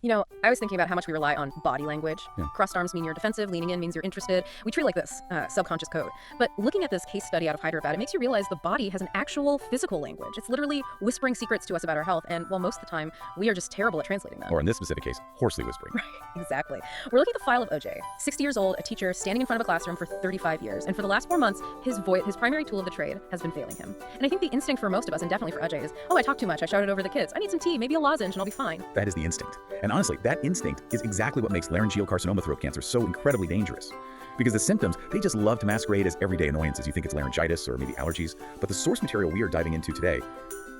I was thinking about how much we rely on body language. Yeah. Crossed arms mean you're defensive, leaning in means you're interested. We treat it like this, subconscious code. But looking at this case study out of Hyderabad, it makes you realize the body has an actual physical language. It's literally whispering secrets to us about our health, and while most of the time, we are just terrible at translating them. Or in this specific case, hoarsely whispering. Right, exactly. We're looking at the file of OJ, 60 years old, a teacher standing in front of a classroom for 35 years, and for the last 4 months, his primary tool of the trade, has been failing him. And I think the instinct for most of us, and definitely for OJ, is, oh, I talk too much, I shouted over the kids, I need some tea, maybe a lozenge, and I'll be fine. That is the instinct. And honestly, that instinct is exactly what makes laryngeal carcinoma throat cancer so incredibly dangerous. Because the symptoms, they just love to masquerade as everyday annoyances. You think it's laryngitis or maybe allergies, but the source material we are diving into today,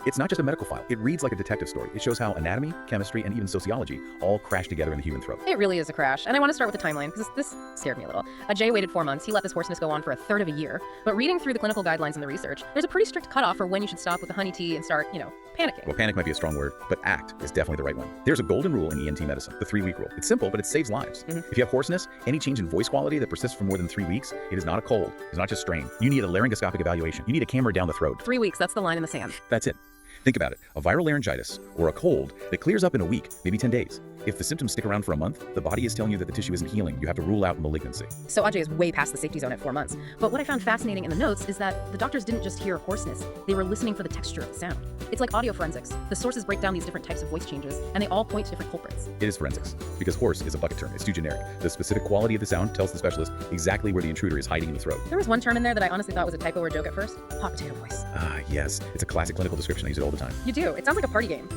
it's not just a medical file. It reads like a detective story. It shows how anatomy, chemistry, and even sociology all crash together in the human throat. It really is a crash, and I want to start with the timeline, because this scared me a little. Ajay waited 4 months, he let this hoarseness go on for a third of a year, but reading through the clinical guidelines and the research, there's a pretty strict cutoff for when you should stop with the honey tea and start, panicking. Well, panic might be a strong word, but ACT is definitely the right one. There's a golden rule in ENT medicine, the 3-week rule. It's simple, but it saves lives. If you have hoarseness, any change in voice quality that persists for more than 3 weeks, it is not a cold. It's not just strain. You need a laryngoscopic evaluation. You need a camera down the throat. 3 weeks, that's the line in the sand. That's it. Think about it. A viral laryngitis or a cold that clears up in a week, maybe 10 days. If the symptoms stick around for a month, the body is telling you that the tissue isn't healing. You have to rule out malignancy. So Ajay is way past the safety zone at 4 months. But what I found fascinating in the notes is that the doctors didn't just hear hoarseness, they were listening for the texture of the sound. It's like audio forensics. The sources break down these different types of voice changes, and they all point to different culprits. It is forensics, because hoarse is a bucket term. It's too generic. The specific quality of the sound tells the specialist exactly where the intruder is hiding in the throat. There was one term in there that I honestly thought was a typo or a joke at first. Hot potato voice. Ah, yes. It's a classic clinical description. I use it all the time. You do. It sounds like a party game.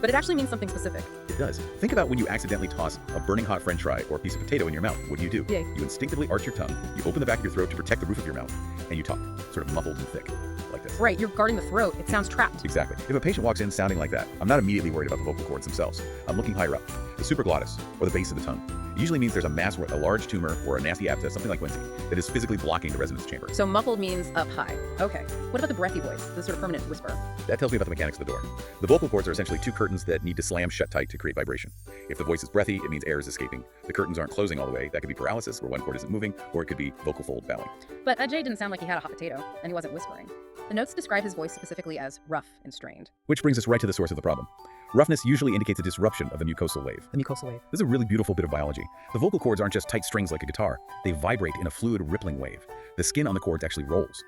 But it actually means something specific. It does. Think about when you accidentally toss a burning hot French fry or a piece of potato in your mouth. What do? Yay. You instinctively arch your tongue, you open the back of your throat to protect the roof of your mouth, and you talk, sort of muffled and thick, like this. Right, you're guarding the throat. It sounds trapped. Exactly. If a patient walks in sounding like that, I'm not immediately worried about the vocal cords themselves. I'm looking higher up, the supraglottis, or the base of the tongue. It usually means there's a mass, a large tumor, or a nasty abscess, something like Quincy, that is physically blocking the resonance chamber. So muffled means up high. Okay. What about the breathy voice, the sort of permanent whisper? That tells me about the mechanics of the door. The vocal cords are essentially two curtains that need to slam shut tight to create vibration. If the voice is breathy, it means air is escaping. The curtains aren't closing all the way. That could be paralysis, where one cord isn't moving, or it could be vocal fold bowing. But Ajay didn't sound like he had a hot potato, and he wasn't whispering. The notes describe his voice specifically as rough and strained. Which brings us right to the source of the problem. Roughness usually indicates a disruption of the mucosal wave. The mucosal wave. This is a really beautiful bit of biology. The vocal cords aren't just tight strings like a guitar. They vibrate in a fluid rippling wave. The skin on the cords actually rolls.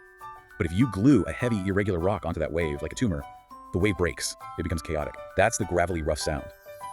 But if you glue a heavy, irregular rock onto that wave like a tumor, the wave breaks. It becomes chaotic. That's the gravelly, rough sound.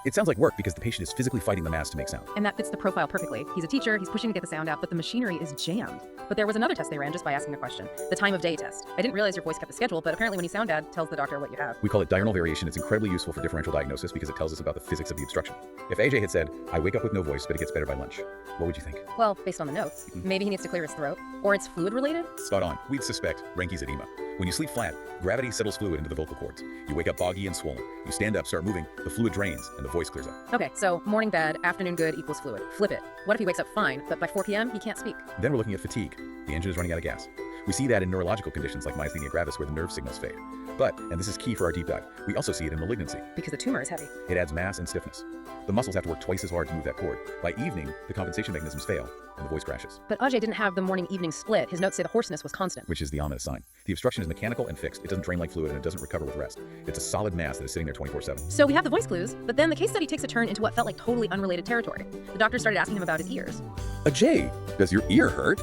It sounds like work because the patient is physically fighting the mass to make sound. And that fits the profile perfectly. He's a teacher, he's pushing to get the sound out, but the machinery is jammed. But there was another test they ran just by asking the question, the time of day test. I didn't realize your voice kept the schedule, but apparently when you sound bad, tells the doctor what you have. We call it diurnal variation. It's incredibly useful for differential diagnosis because it tells us about the physics of the obstruction. If AJ had said, I wake up with no voice, but it gets better by lunch, what would you think? Well, based on the notes, maybe he needs to clear his throat, or it's fluid related? Spot on. We'd suspect Reinke's edema. When you sleep flat, gravity settles fluid into the vocal cords. You wake up boggy and swollen. You stand up, start moving, the fluid drains, and the voice clears up. Okay, so morning bad, afternoon good equals fluid. Flip it. What if he wakes up fine, but by 4 p.m. he can't speak? Then we're looking at fatigue. The engine is running out of gas. We see that in neurological conditions like myasthenia gravis where the nerve signals fade. But, and this is key for our deep dive, we also see it in malignancy. Because the tumor is heavy. It adds mass and stiffness. The muscles have to work twice as hard to move that cord. By evening, the compensation mechanisms fail, and the voice crashes. But Ajay didn't have the morning-evening split. His notes say the hoarseness was constant. Which is the ominous sign. The obstruction is mechanical and fixed. It doesn't drain like fluid, and it doesn't recover with rest. It's a solid mass that is sitting there 24/7. So we have the voice clues, but then the case study takes a turn into what felt like totally unrelated territory. The doctor started asking him about his ears. Ajay, does your ear hurt?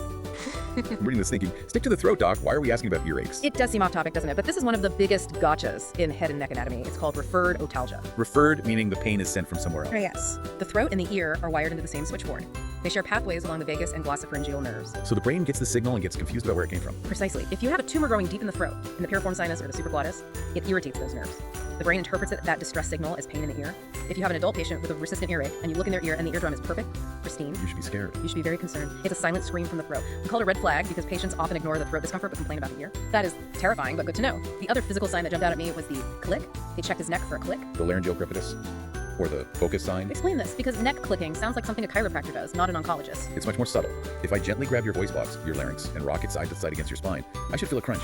I'm reading this thinking, stick to the throat, doc. Why are we asking about earaches? It does seem off topic, doesn't it? But this is one of the biggest gotchas in head and neck anatomy. It's called referred otalgia. Referred meaning the pain is sent from somewhere else. Oh, yes. The throat and the ear are wired into the same switchboard. They share pathways along the vagus and glossopharyngeal nerves. So the brain gets the signal and gets confused about where it came from. Precisely. If you have a tumor growing deep in the throat, in the piriform sinus or the supraglottis, it irritates those nerves. The brain interprets that distress signal as pain in the ear. If you have an adult patient with a resistant earache and you look in their ear and the eardrum is perfect, pristine, You should be scared. you should be very concerned. It's a silent scream from the throat. We call it a red flag because patients often ignore the throat discomfort but complain about the ear. That is terrifying, but good to know. The other physical sign that jumped out at me was the click. They checked his neck for a click. The laryngeal crepitus, or the focus sign. Explain this, because neck clicking sounds like something a chiropractor does, not an oncologist. It's much more subtle. If I gently grab your voice box, your larynx, and rock it side to side against your spine, I should feel a crunch,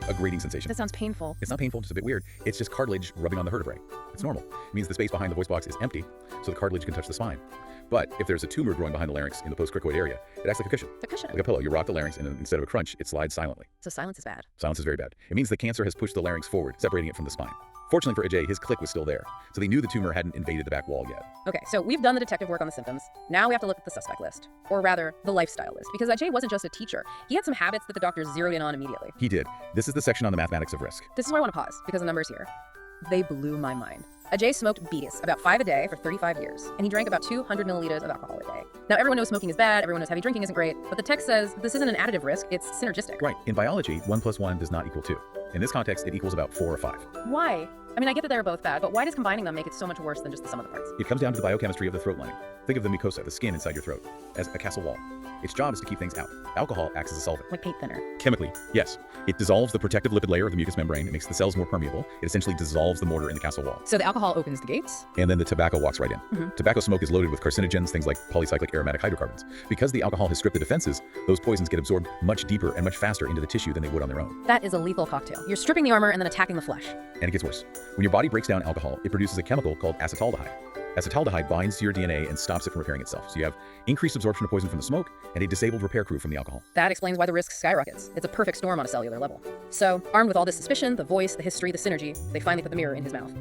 a grating sensation. That sounds painful. It's not painful, just a bit weird. It's just cartilage rubbing on the vertebrae. It's normal. It means the space behind the voice box is empty, so the cartilage can touch the spine. But if there's a tumor growing behind the larynx in the postcricoid area, it acts like a cushion. The cushion. Like a pillow. You rock the larynx, and instead of a crunch, it slides silently. So silence is bad. Silence is very bad. It means the cancer has pushed the larynx forward, separating it from the spine. Fortunately for Ajay, his click was still there, so they knew the tumor hadn't invaded the back wall yet. Okay, so we've done the detective work on the symptoms. Now we have to look at the suspect list, or rather, the lifestyle list, because Ajay wasn't just a teacher. He had some habits that the doctors zeroed in on immediately. He did. This is the section on the mathematics of risk. This is where I want to pause, because the numbers here, they blew my mind. Ajay smoked beaties, about 5 a day for 35 years, and he drank about 200 milliliters of alcohol a day. Now, everyone knows smoking is bad, everyone knows heavy drinking isn't great, but the text says this isn't an additive risk, it's synergistic. Right. In biology, 1 plus 1 does not equal 2. In this context, it equals about 4 or 5. Why? I mean, I get that they're both bad, but why does combining them make it so much worse than just the sum of the parts? It comes down to the biochemistry of the throat lining. Think of the mucosa, the skin inside your throat, as a castle wall. Its job is to keep things out. Alcohol acts as a solvent. Like paint thinner. Chemically, yes. It dissolves the protective lipid layer of the mucous membrane. It makes the cells more permeable. It essentially dissolves the mortar in the castle wall. So the alcohol opens the gates? And then the tobacco walks right in. Tobacco smoke is loaded with carcinogens, things like polycyclic aromatic hydrocarbons. Because the alcohol has stripped the defenses, those poisons get absorbed much deeper and much faster into the tissue than they would on their own. That is a lethal cocktail. You're stripping the armor and then attacking the flesh. And it gets worse. When your body breaks down alcohol, it produces a chemical called acetaldehyde. Acetaldehyde binds to your DNA and stops it from repairing itself. So you have increased absorption of poison from the smoke and a disabled repair crew from the alcohol. That explains why the risk skyrockets. It's a perfect storm on a cellular level. So, armed with all this suspicion, the voice, the history, the synergy, they finally put the mirror in his mouth.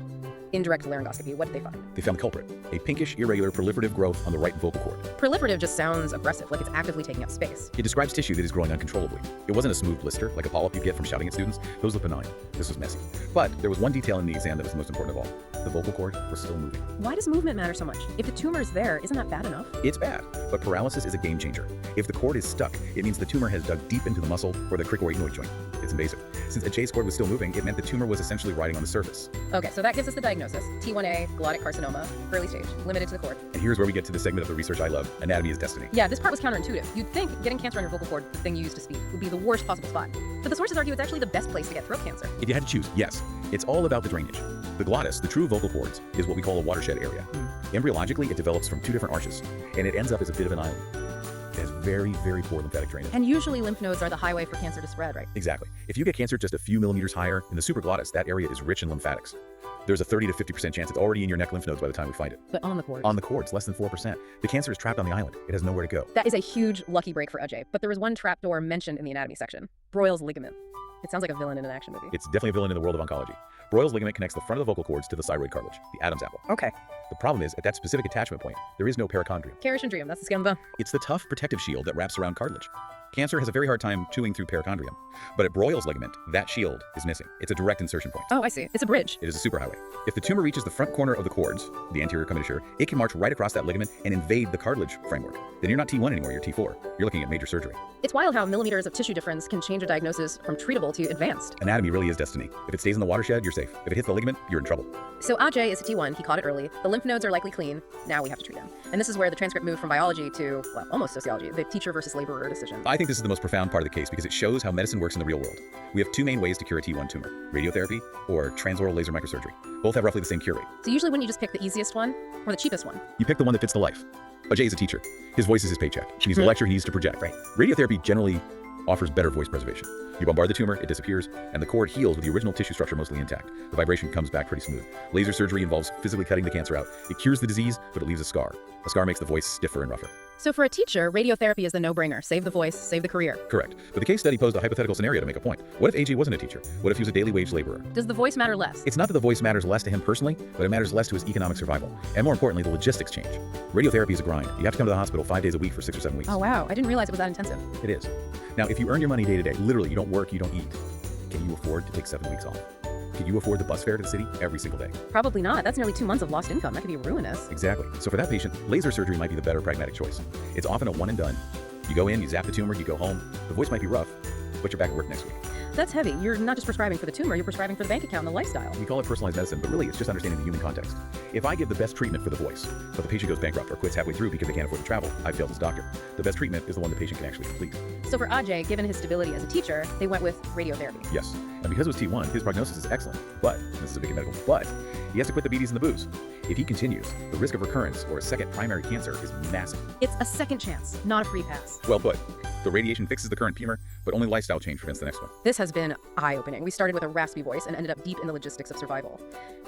Indirect laryngoscopy, what did they find? They found the culprit, a pinkish, irregular, proliferative growth on the right vocal cord. Proliferative just sounds aggressive, like it's actively taking up space. It describes tissue that is growing uncontrollably. It wasn't a smooth blister, like a polyp you get from shouting at students. Those look benign. This was messy. But there was one detail in the exam that was the most important of all. The vocal cord was still moving. Why does movement matter so much? If the tumor is there, isn't that bad enough? It's bad, but paralysis is a game changer. If the cord is stuck, it means the tumor has dug deep into the muscle or the cricoidnoid joint. It's invasive. Since Ajay's cord was still moving, it meant the tumor was essentially riding on the surface. Okay, so that gives us the diagnosis. T1A, glottic carcinoma, early stage, limited to the cord. And here's where we get to the segment of the research I love, anatomy is destiny. Yeah, this part was counterintuitive. You'd think getting cancer on your vocal cord, the thing you use to speak, would be the worst possible spot. But the sources argue it's actually the best place to get throat cancer. If you had to choose, yes, it's all about the drainage. The glottis, the true vocal cords, is what we call a watershed area. Embryologically, it develops from 2 different arches, and it ends up as a bit of an island. It has very, very poor lymphatic drainage. And usually lymph nodes are the highway for cancer to spread, right? Exactly. If you get cancer just a few millimeters higher in the supraglottis, that area is rich in lymphatics. There's a 30 to 50% chance it's already in your neck lymph nodes by the time we find it. But on the cord. On the cords, less than 4%. The cancer is trapped on the island. It has nowhere to go. That is a huge lucky break for Ajay, but there was one trapdoor mentioned in the anatomy section. Broyles ligament. It sounds like a villain in an action movie. It's definitely a villain in the world of oncology. Broyles ligament connects the front of the vocal cords to the thyroid cartilage, the Adam's apple. Okay. The problem is, at that specific attachment point, there is no perichondrium. Kerachondrium, that's the skin of the bone. It's the tough protective shield that wraps around cartilage. Cancer has a very hard time chewing through perichondrium, but at Broyles ligament, that shield is missing. It's a direct insertion point. Oh, I see. It's a bridge. It is a superhighway. If the tumor reaches the front corner of the cords, the anterior commissure, it can march right across that ligament and invade the cartilage framework. Then you're not T1 anymore, you're T4. You're looking at major surgery. It's wild how millimeters of tissue difference can change a diagnosis from treatable to advanced. Anatomy really is destiny. If it stays in the watershed, you're safe. If it hits the ligament, you're in trouble. So Ajay is a T1, he caught it early, the lymph nodes are likely clean, now we have to treat him. And this is where the transcript moved from biology to, well, almost sociology, the teacher versus laborer decision. I think this is the most profound part of the case because it shows how medicine works in the real world. We have 2 main ways to cure a T1 tumor, radiotherapy or transoral laser microsurgery. Both have roughly the same cure rate. So usually wouldn't you just pick the easiest one or the cheapest one? You pick the one that fits the life. Ajay is a teacher. His voice is his paycheck. He needs to lecture, he needs to project. Right. Radiotherapy generally offers better voice preservation. You bombard the tumor, it disappears, and the cord heals with the original tissue structure mostly intact. The vibration comes back pretty smooth. Laser surgery involves physically cutting the cancer out. It cures the disease, but it leaves a scar. A scar makes the voice stiffer and rougher. So for a teacher, radiotherapy is the no-brainer. Save the voice, save the career. Correct. But the case study posed a hypothetical scenario to make a point. What if AJ wasn't a teacher? What if he was a daily wage laborer? Does the voice matter less? It's not that the voice matters less to him personally, but it matters less to his economic survival. And more importantly, the logistics change. Radiotherapy is a grind. You have to come to the hospital 5 days a week for 6 or 7 weeks. Oh wow, I didn't realize it was that intensive. It is. Now, if you earn your money day to day, literally, you don't work, you don't eat, can you afford to take 7 weeks off? Can you afford the bus fare to the city every single day? Probably not. That's nearly 2 months of lost income. That could be ruinous. Exactly. So for that patient, laser surgery might be the better pragmatic choice. It's often a one and done. You go in, you zap the tumor, you go home. The voice might be rough, but you're back at work next week. That's heavy. You're not just prescribing for the tumor, you're prescribing for the bank account and the lifestyle. We call it personalized medicine, but really it's just understanding the human context. If I give the best treatment for the voice, but the patient goes bankrupt or quits halfway through because they can't afford to travel, I've failed as a doctor. The best treatment is the one the patient can actually complete. So for Ajay, given his stability as a teacher, they went with radiotherapy. Yes. And because it was T1, his prognosis is excellent. But, and this is a big medical but, he has to quit the beaties and the booze. If he continues, the risk of recurrence or a second primary cancer is massive. It's a second chance, not a free pass. Well put. The radiation fixes the current tumor, but only lifestyle change prevents the next one. This has has been eye-opening. We started with a raspy voice and ended up deep in the logistics of survival.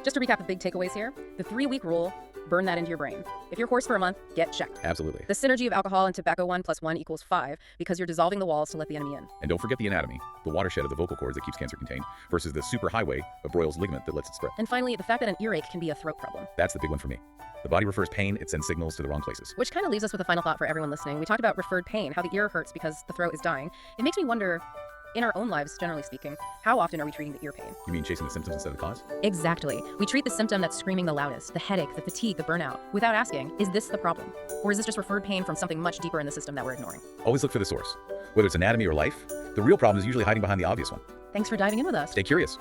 Just to recap the big takeaways here, the 3-week rule, burn that into your brain. If you're hoarse for a month, get checked. Absolutely. The synergy of alcohol and tobacco 1 + 1 = 5 because you're dissolving the walls to let the enemy in. And don't forget the anatomy, the watershed of the vocal cords that keeps cancer contained versus the superhighway of Broyles' ligament that lets it spread. And finally, the fact that an earache can be a throat problem. That's the big one for me. The body refers pain, it sends signals to the wrong places. Which kind of leaves us with a final thought for everyone listening. We talked about referred pain, how the ear hurts because the throat is dying. It makes me wonder, in our own lives, generally speaking, how often are we treating the ear pain? You mean chasing the symptoms instead of the cause? Exactly. We treat the symptom that's screaming the loudest, the headache, the fatigue, the burnout, without asking, is this the problem? Or is this just referred pain from something much deeper in the system that we're ignoring? Always look for the source. Whether it's anatomy or life, the real problem is usually hiding behind the obvious one. Thanks for diving in with us. Stay curious.